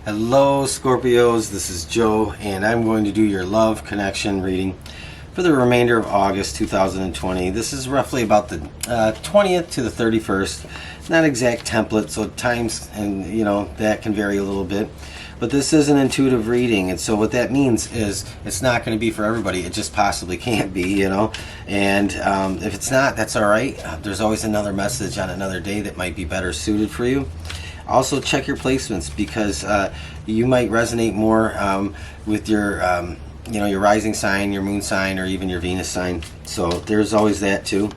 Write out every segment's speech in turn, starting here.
Hello Scorpios, this is Joe and I'm going to do your love connection reading for the remainder of August 2020. This is roughly about the 20th to the 31st. Not exact template, so times and that can vary a little bit. But this is an intuitive reading, and so what that means is it's not going to be for everybody. It just possibly can't be, And if it's not, that's all right. There's always another message on another day that might be better suited for you. Also check your placements because you might resonate more with your your rising sign, your moon sign, or even your Venus sign. So there's always that too.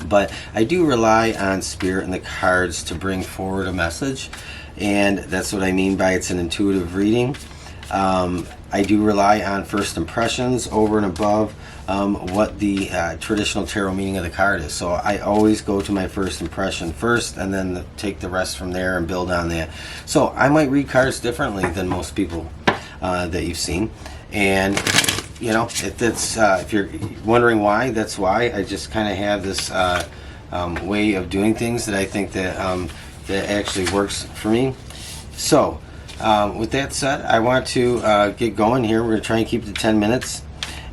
But I do rely on Spirit and the cards to bring forward a message, and that's what I mean by it's an intuitive reading. I do rely on first impressions over and above what the traditional tarot meaning of the card is. So I always go to my first impression first and then take the rest from there and build on that. So I might read cards differently than most people that you've seen. And if you're wondering why, that's why. I just kind of have this way of doing things that I think that that actually works for me. So with that said, I want to get going here. We're going to try and keep it to 10 minutes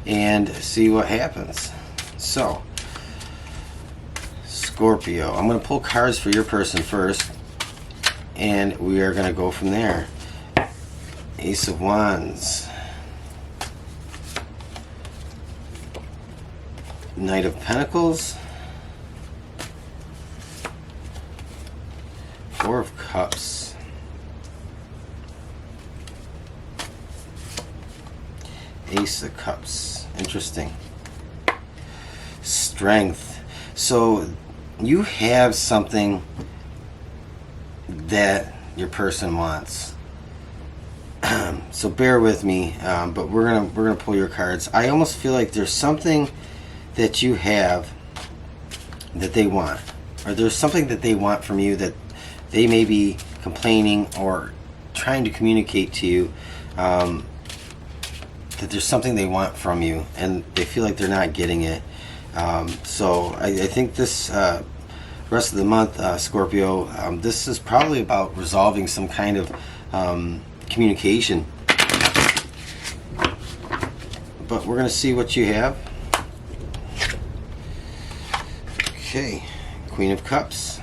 and see what happens. So, Scorpio, I'm going to pull cards for your person first, and we are going to go from there. Ace of Wands, Knight of Pentacles, Four of Cups, Ace of Cups. Interesting. Strength. So you have something that your person wants. So bear with me, but we're gonna pull your cards. I almost feel like there's something that you have that they want, or there's something that they want from you that they may be complaining or trying to communicate to you. That there's something they want from you and they feel like they're not getting it. So I think this rest of the month, Scorpio, this is probably about resolving some kind of communication. But we're going to see what you have. Okay, Queen of Cups.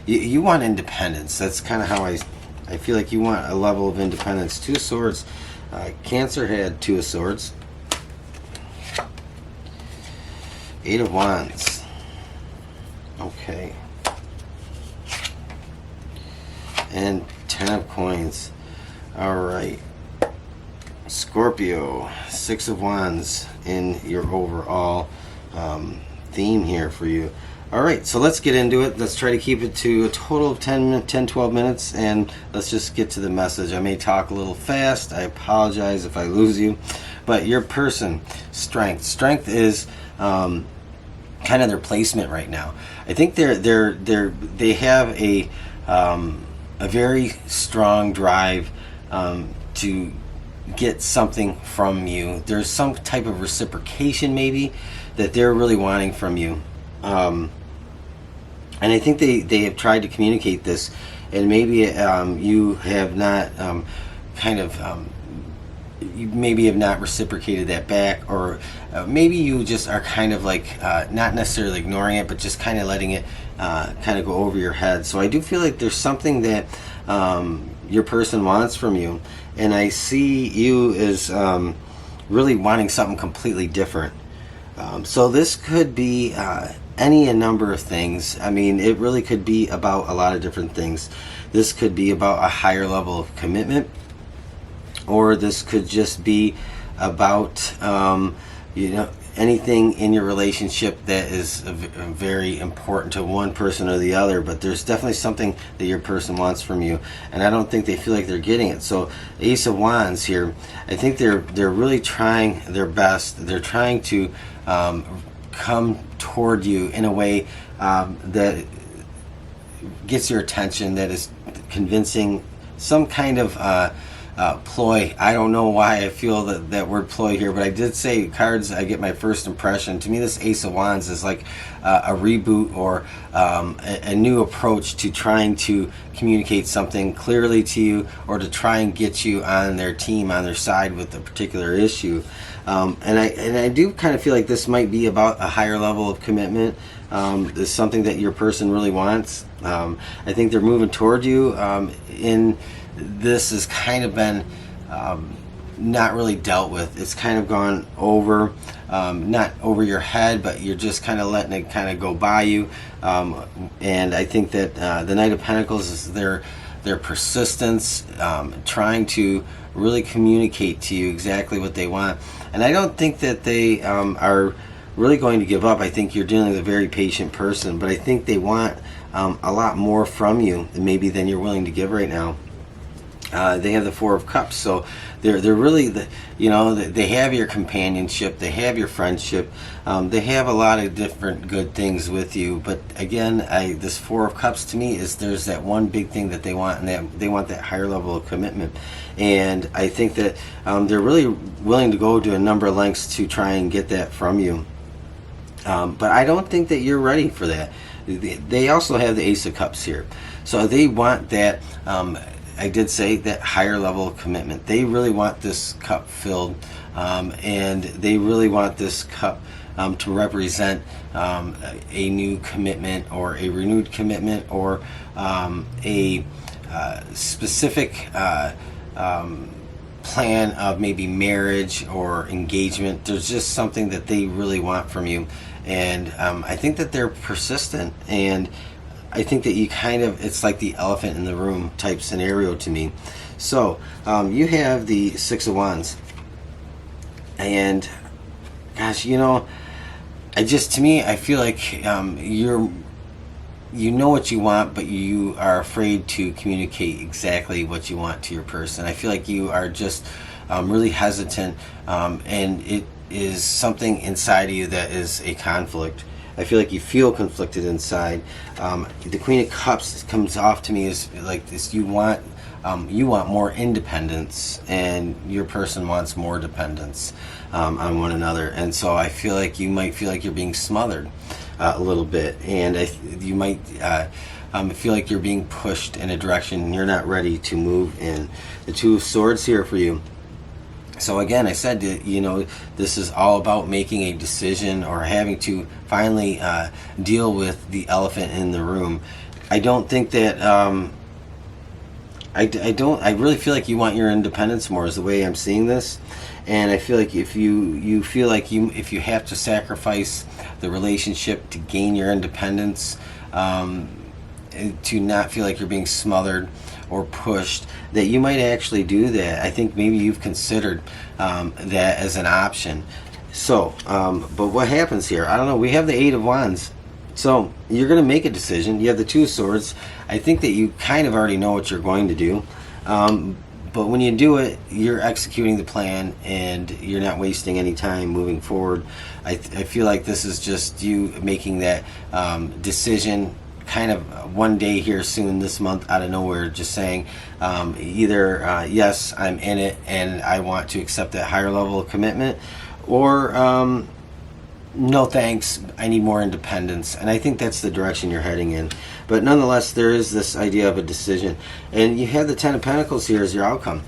You want independence. That's kind of how I feel like you want a level of independence. Two of Swords. Cancer had Two of Swords. Eight of Wands. Okay. And Ten of Coins. Alright. Scorpio. Six of Wands in your overall theme here for you. Alright, so let's get into it. Let's try to keep it to a total of 10-12 minutes, and let's just get to the message. I may talk a little fast. I apologize if I lose you. But your person, strength. Strength is kind of their placement right now. I think they have a very strong drive to get something from you. There's some type of reciprocation maybe that they're really wanting from you. And I think they have tried to communicate this, and maybe you have not you maybe have not reciprocated that back, or maybe you just are kind of like not necessarily ignoring it, but just kind of letting it kind of go over your head. So I do feel like there's something that your person wants from you, and I see you as really wanting something completely different. So this could be any a number of things. I mean, it really could be about a lot of different things. This could be about a higher level of commitment, or this could just be about anything in your relationship that is very important to one person or the other. But there's definitely something that your person wants from you, and I don't think they feel like they're getting it. So Ace of Wands here, I think they're really trying their best. They're trying to come toward you in a way that gets your attention, that is convincing, some kind of ploy. I don't know why I feel that word ploy here, but I did say cards, I get my first impression. To me, this Ace of Wands is like a reboot or a new approach to trying to communicate something clearly to you, or to try and get you on their team, on their side with a particular issue. And I do kind of feel like this might be about a higher level of commitment. This is something that your person really wants. I think they're moving toward you. This has kind of been not really dealt with. It's kind of gone over, not over your head, but you're just kind of letting it kind of go by you. And I think that the Knight of Pentacles is their persistence, trying to really communicate to you exactly what they want. And I don't think that they are really going to give up. I think you're dealing with a very patient person, but I think they want a lot more from you maybe than you're willing to give right now. They have the Four of Cups, so they're really they have your companionship, they have your friendship, they have a lot of different good things with you. But again, this Four of Cups to me is there's that one big thing that they want, and they want that higher level of commitment. And I think that they're really willing to go to a number of lengths to try and get that from you. But I don't think that you're ready for that. They also have the Ace of Cups here, so they want that. I did say that higher level of commitment. They really want this cup filled, and they really want this cup to represent a new commitment, or a renewed commitment, or a specific plan of maybe marriage or engagement. There's just something that they really want from you. And I think that they're persistent, and I think that you kind of, it's like the elephant in the room type scenario to me. So you have the Six of Wands, and gosh, to me, I feel like you know what you want, but you are afraid to communicate exactly what you want to your person. I feel like you are just really hesitant, and it is something inside of you that is a conflict. I feel like you feel conflicted inside. The Queen of Cups comes off to me as like this: you want more independence, and your person wants more dependence on one another. And so I feel like you might feel like you're being smothered a little bit, and you might feel like you're being pushed in a direction you're not ready to move in. The Two of Swords here for you. So again, I said that, this is all about making a decision, or having to finally deal with the elephant in the room. I don't think that I really feel like you want your independence more, is the way I'm seeing this. And I feel like if you feel like if you have to sacrifice the relationship to gain your independence, to not feel like you're being smothered or pushed, that you might actually do that. I think maybe you've considered that as an option. So, but what happens here? I don't know. We have the Eight of Wands. So you're going to make a decision. You have the Two of Swords. I think that you kind of already know what you're going to do. But when you do it, you're executing the plan, and you're not wasting any time moving forward. I feel like this is just you making that decision kind of one day here soon this month out of nowhere, just saying either yes, I'm in it and I want to accept that higher level of commitment, or no thanks, I need more independence. And I think that's the direction you're heading in. But nonetheless, there is this idea of a decision, and you have the Ten of Pentacles here as your outcome.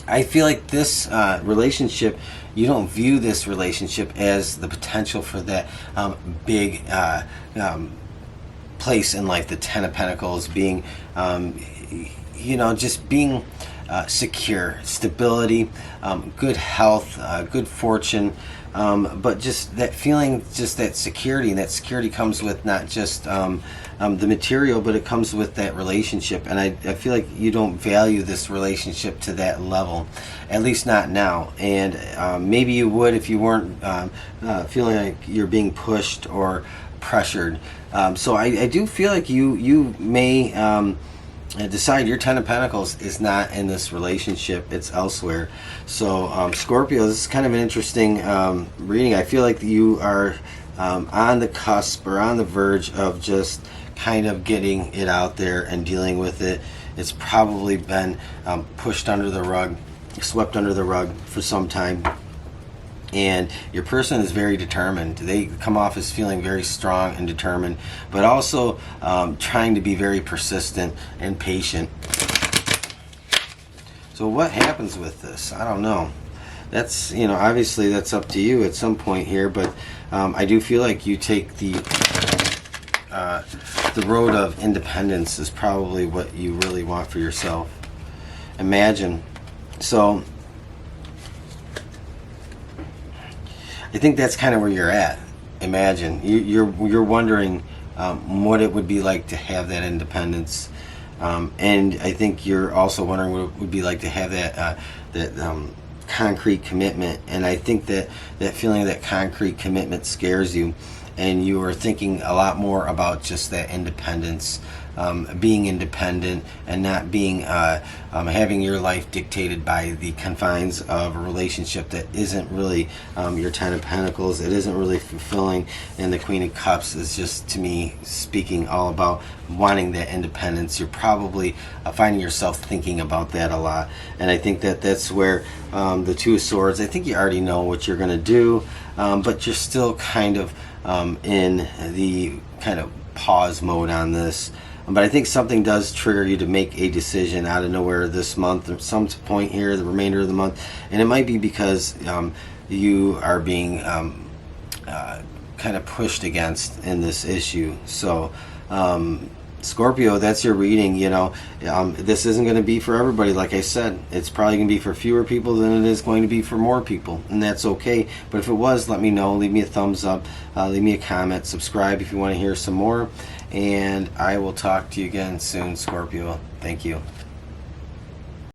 I feel like this relationship, you don't view this relationship as the potential for that big place in life. The Ten of Pentacles being just being secure, stability, good health, good fortune, but just that feeling, just that security. And that security comes with not just the material, but it comes with that relationship. And I feel like you don't value this relationship to that level, at least not now. And maybe you would if you weren't feeling like you're being pushed or pressured. So I do feel like you may decide your Ten of Pentacles is not in this relationship, it's elsewhere. So Scorpio, this is kind of an interesting reading. I feel like you are on the cusp, or on the verge of just kind of getting it out there and dealing with it. It's probably been pushed under the rug, swept under the rug for some time. And your person is very determined. They come off as feeling very strong and determined, but also trying to be very persistent and patient. So what happens with this? I don't know. That's, you know, obviously that's up to you at some point here, but I do feel like you take the road of independence is probably what you really want for yourself. Imagine. So I think that's kind of where you're at. Imagine. You're wondering what it would be like to have that independence. And I think you're also wondering what it would be like to have that concrete commitment. And I think that feeling of that concrete commitment scares you, and you are thinking a lot more about just that independence, being independent and not being having your life dictated by the confines of a relationship that isn't really your Ten of Pentacles. It isn't really fulfilling, and the Queen of Cups is just, to me, speaking all about wanting that independence. You're probably finding yourself thinking about that a lot, and I think that that's where the Two of Swords, I think you already know what you're going to do, but you're still kind of in the kind of pause mode on this. But I think something does trigger you to make a decision out of nowhere this month, or some point here, the remainder of the month. And it might be because you are being kind of pushed against in this issue. So Scorpio, that's your reading. You know, this isn't going to be for everybody. Like I said, it's probably going to be for fewer people than it is going to be for more people, and that's okay. But if it was, let me know. Leave me a thumbs up, leave me a comment, subscribe if you want to hear some more, and I will talk to you again soon, Scorpio. Thank you.